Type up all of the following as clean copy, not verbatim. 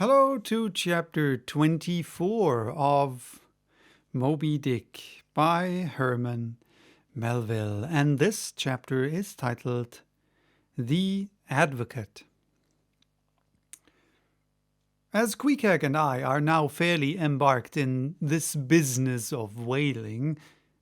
Hello to chapter 24 of Moby Dick by Herman Melville, and this chapter is titled The Advocate. As Queequeg and I are now fairly embarked in this business of whaling,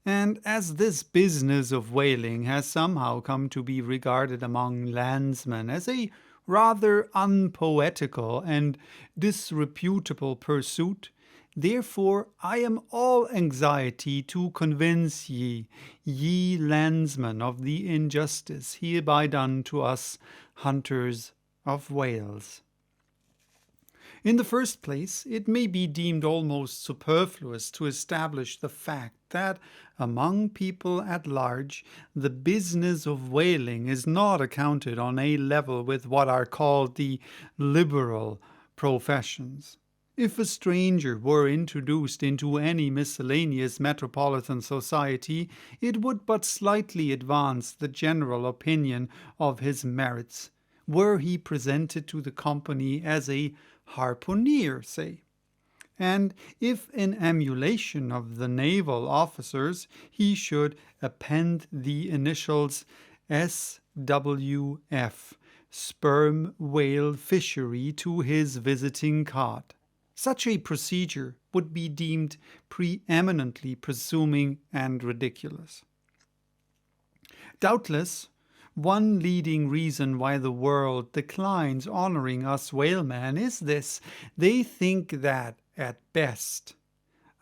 and as this business of whaling has somehow come to be regarded among landsmen as a rather unpoetical and disreputable pursuit, therefore I am all anxiety to convince ye landsmen, of the injustice hereby done to us hunters of whales. In the first place, it may be deemed almost superfluous to establish the fact that among people at large the business of whaling is not accounted on a level with what are called the liberal professions. If a stranger were introduced into any miscellaneous metropolitan society, it would but slightly advance the general opinion of his merits, were he presented to the company as a harpooner, say. And if in emulation of the naval officers he should append the initials SWF, Sperm Whale Fishery, to his visiting card, such a procedure would be deemed preeminently presuming and ridiculous. Doubtless, one leading reason why the world declines honoring us whalemen is this: they think that, at best,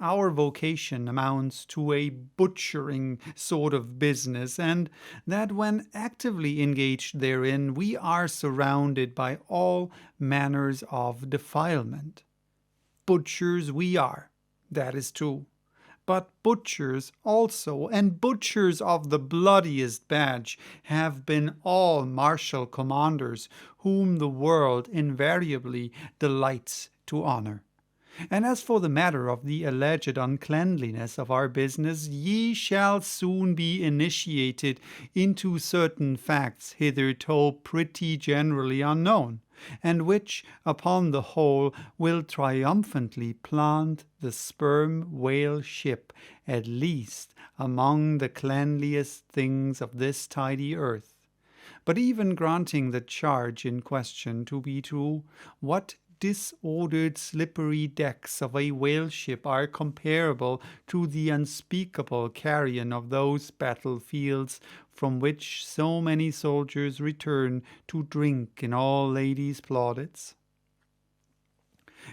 our vocation amounts to a butchering sort of business, and that when actively engaged therein we are surrounded by all manners of defilement. Butchers we are, that is true, but butchers also, and butchers of the bloodiest badge, have been all martial commanders whom the world invariably delights to honor. And as for the matter of the alleged uncleanliness of our business, ye shall soon be initiated into certain facts hitherto pretty generally unknown, and which, upon the whole, will triumphantly plant the sperm whale ship, at least among the cleanliest things of this tidy earth. But even granting the charge in question to be true, what disordered slippery decks of a whaleship are comparable to the unspeakable carrion of those battlefields from which so many soldiers return to drink in all ladies' plaudits?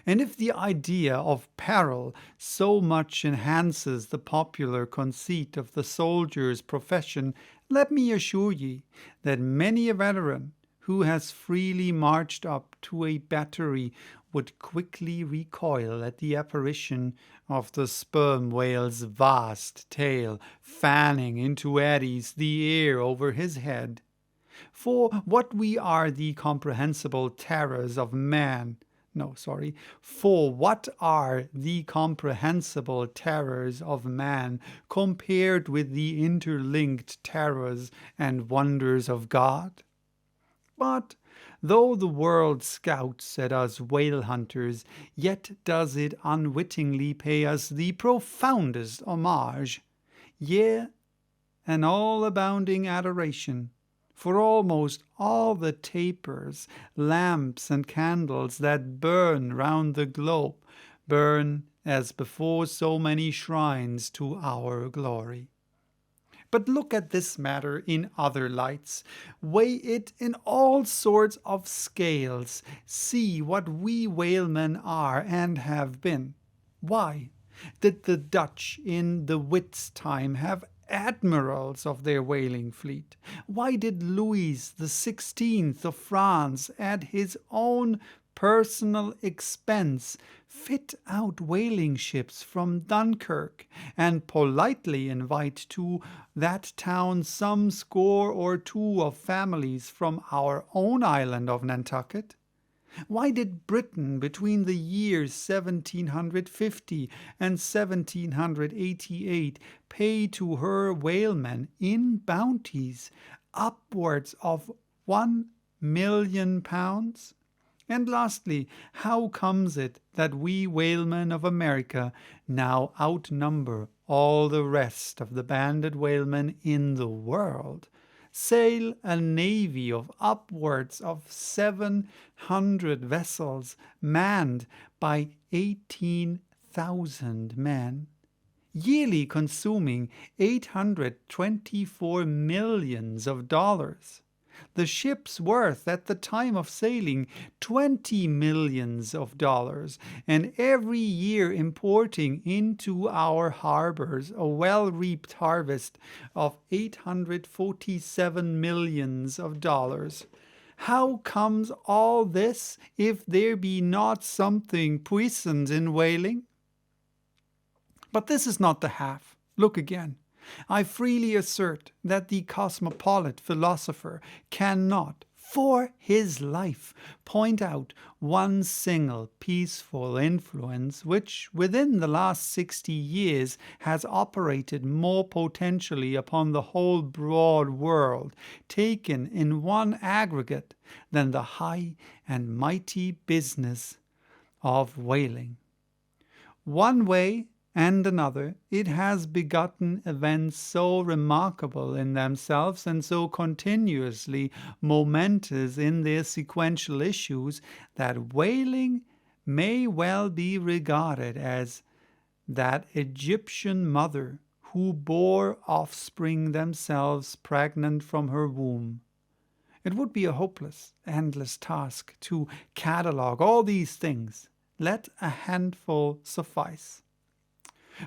And if the idea of peril so much enhances the popular conceit of the soldier's profession, let me assure ye that many a veteran who has freely marched up to a battery would quickly recoil at the apparition of the sperm whale's vast tail fanning into eddies the air over his head. For what are the comprehensible terrors of man compared with the interlinked terrors and wonders of God? But though the world scouts at us whale hunters, yet does it unwittingly pay us the profoundest homage, yea, an all-abounding adoration, for almost all the tapers, lamps, and candles that burn round the globe burn as before so many shrines to our glory. But look at this matter in other lights. Weigh it in all sorts of scales. See what we whalemen are and have been. Why did the Dutch in the Witt's time have admirals of their whaling fleet? Why did Louis XVI of France, at his own personal expense, fit out whaling ships from Dunkirk, and politely invite to that town some score or two of families from our own island of Nantucket? Why did Britain, between the years 1750 and 1788, pay to her whalemen in bounties upwards of £1,000,000? And lastly, how comes it that we whalemen of America now outnumber all the rest of the banded whalemen in the world, sail a navy of upwards of 700 vessels manned by 18,000 men, yearly consuming $824 millions of dollars? The ship's worth at the time of sailing $20 millions of dollars, and every year importing into our harbors a well-reaped harvest of $847 millions of dollars. How comes all this if there be not something puissant in whaling? But this is not the half. Look again. I freely assert that the cosmopolitan philosopher cannot, for his life, point out one single peaceful influence which, within the last 60 years, has operated more potentially upon the whole broad world, taken in one aggregate, than the high and mighty business of whaling. One way and another, it has begotten events so remarkable in themselves and so continuously momentous in their sequential issues that whaling may well be regarded as that Egyptian mother who bore offspring themselves pregnant from her womb. It would be a hopeless, endless task to catalogue all these things. Let a handful suffice.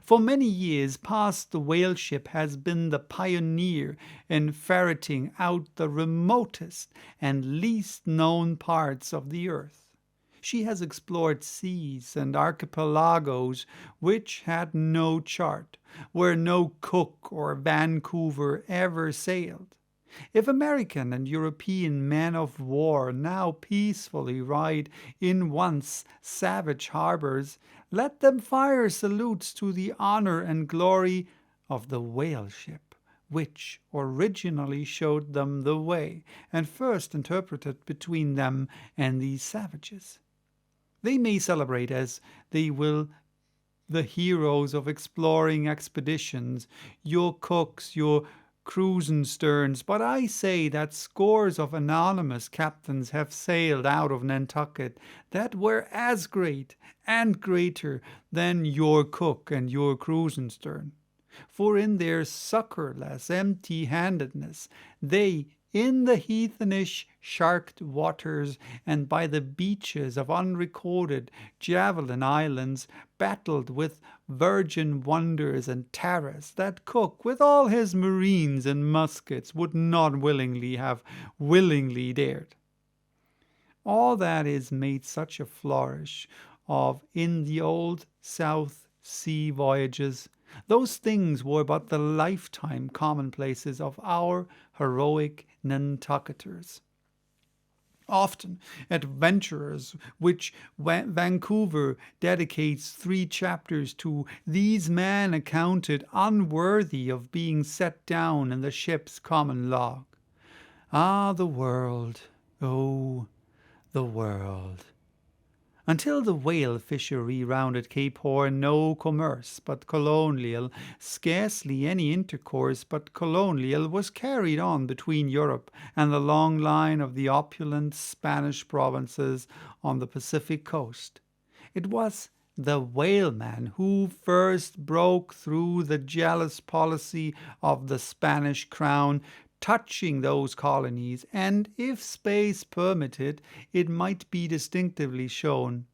For many years past, the whaleship has been the pioneer in ferreting out the remotest and least known parts of the earth. She has explored seas and archipelagos which had no chart, where no Cook or Vancouver ever sailed. If American and European men of war now peacefully ride in once savage harbors, let them fire salutes to the honor and glory of the whaleship, which originally showed them the way, and first interpreted between them and these savages. They may celebrate as they will the heroes of exploring expeditions, your Cooks, your Cruisensterns, but I say that scores of anonymous captains have sailed out of Nantucket that were as great and greater than your Cook and your Cruisenstern. For in their succourless empty-handedness, they, in the heathenish sharked waters and by the beaches of unrecorded Javelin Islands, battled with virgin wonders and terrors that Cook, with all his marines and muskets, would not have willingly dared. All that is made such a flourish of in the old South Sea voyages, those things were but the lifetime commonplaces of our heroic Nantucketers. Often adventurers, which Vancouver dedicates 3 chapters to, these men accounted unworthy of being set down in the ship's common log. Ah, the world, oh, the world. Until the whale fishery rounded Cape Horn, no commerce but colonial, scarcely any intercourse but colonial, was carried on between Europe and the long line of the opulent Spanish provinces on the Pacific coast. It was the whaleman who first broke through the jealous policy of the Spanish crown touching those colonies, and if space permitted, it might be distinctly shown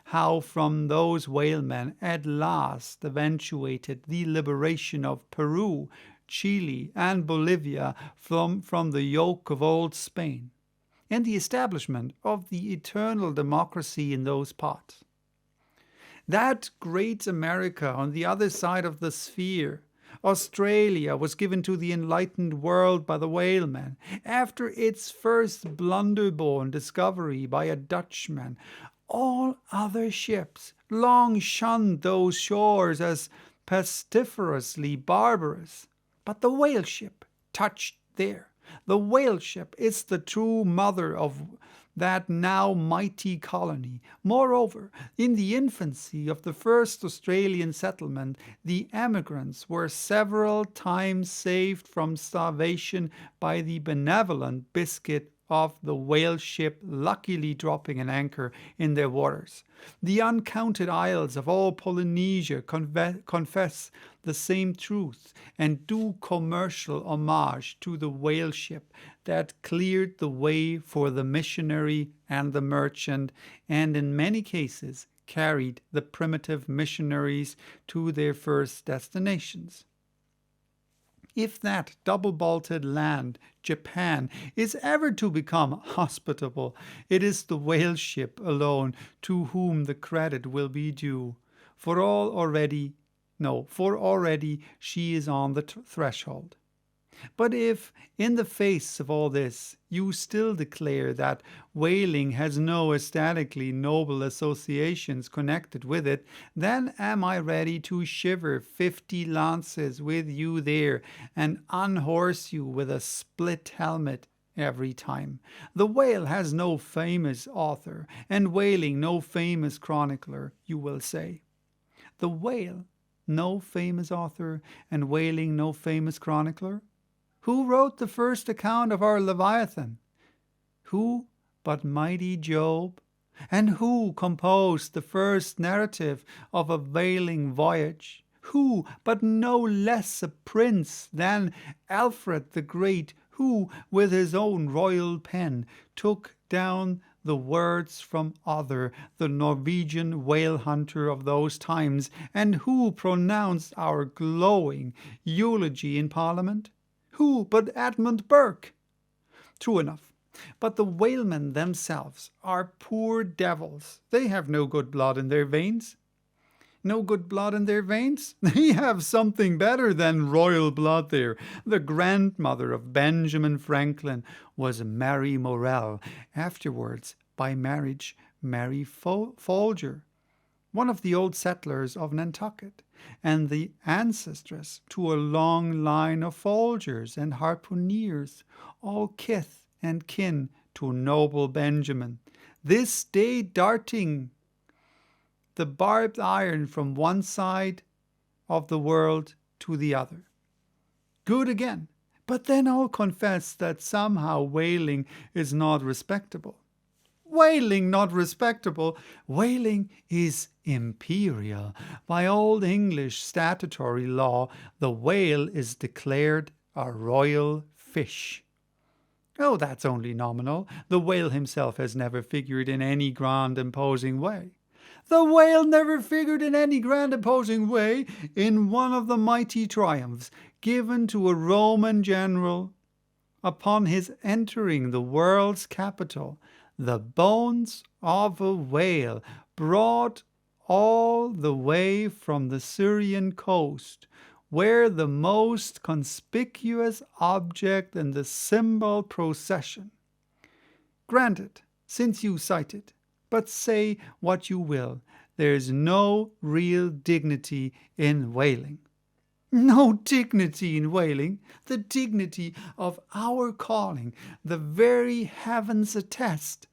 how from those whalemen at last eventuated the liberation of Peru, Chile, and Bolivia from the yoke of old Spain, and the establishment of the eternal democracy in those parts. That great America on the other side of the sphere, Australia, was given to the enlightened world by the whaleman after its first blunderborn discovery by a Dutchman. All other ships long shunned those shores as pestiferously barbarous, but the whaleship touched there. The whaleship is the true mother of that now mighty colony. Moreover, in the infancy of the first Australian settlement, the emigrants were several times saved from starvation by the benevolent biscuit of the whale ship luckily dropping an anchor in their waters. The uncounted isles of all Polynesia confess the same truth and do commercial homage to the whale ship that cleared the way for the missionary and the merchant, and in many cases carried the primitive missionaries to their first destinations. If that double-bolted land, Japan, is ever to become hospitable, it is the whale ship alone to whom the credit will be due, for already she is on the threshold. But if, in the face of all this, you still declare that whaling has no aesthetically noble associations connected with it, then am I ready to shiver 50 lances with you there and unhorse you with a split helmet every time. The whale has no famous author, and whaling no famous chronicler, you will say. The whale, no famous author, and whaling no famous chronicler? Who wrote the first account of our Leviathan? Who but mighty Job? And who composed the first narrative of a whaling voyage? Who but no less a prince than Alfred the Great, who with his own royal pen took down the words from Other, the Norwegian whale hunter of those times, and who pronounced our glowing eulogy in Parliament? Who but Edmund Burke? True enough, but the whalemen themselves are poor devils. They have no good blood in their veins. No good blood in their veins? They have something better than royal blood there. The grandmother of Benjamin Franklin was Mary Morell, afterwards, by marriage, Mary Folger, one of the old settlers of Nantucket, and the ancestress to a long line of Folgers and harpooneers, all kith and kin to noble Benjamin, this day darting the barbed iron from one side of the world to the other. Good again, but then I'll confess that somehow whaling is not respectable. Whaling not respectable? Whaling is imperial. By old English statutory law, the whale is declared a royal fish. Oh, that's only nominal. The whale himself has never figured in any grand imposing way. The whale never figured in any grand imposing way in one of the mighty triumphs given to a Roman general upon his entering the world's capital. The bones of a whale brought all the way from the Syrian coast, were the most conspicuous object in the symbol procession. Granted, since you cite it, but say what you will, there is no real dignity in whaling. No dignity in whaling, the dignity of our calling, the very heavens attest.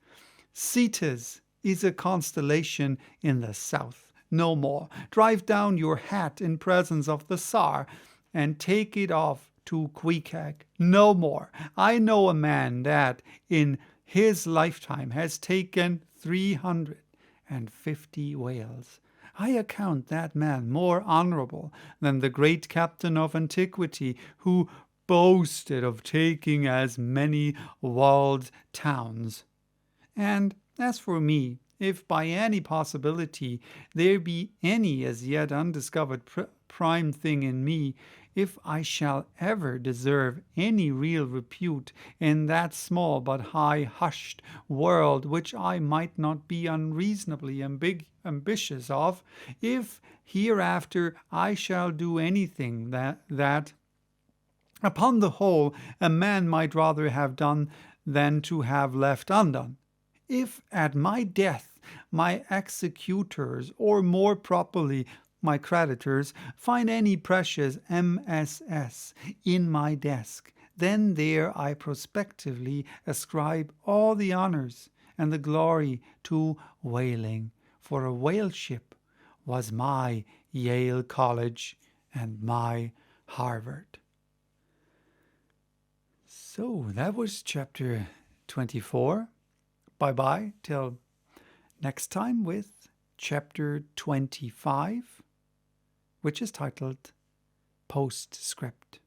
Cetus is a constellation in the south, no more. Drive down your hat in presence of the Tsar, and take it off to Queequeg, no more. I know a man that, in his lifetime, has taken 350 whales. I account that man more honorable than the great captain of antiquity who boasted of taking as many walled towns. And as for me, if by any possibility there be any as yet undiscovered prime thing in me, if I shall ever deserve any real repute in that small but high-hushed world which I might not be unreasonably ambitious of, if hereafter I shall do anything that, upon the whole, a man might rather have done than to have left undone, if at my death my executors, or more properly my creditors, find any precious MSS in my desk, then there I prospectively ascribe all the honors and the glory to whaling, for a whaleship was my Yale College and my Harvard. So that was chapter 24. Bye-bye till next time with chapter 25, which is titled Postscript.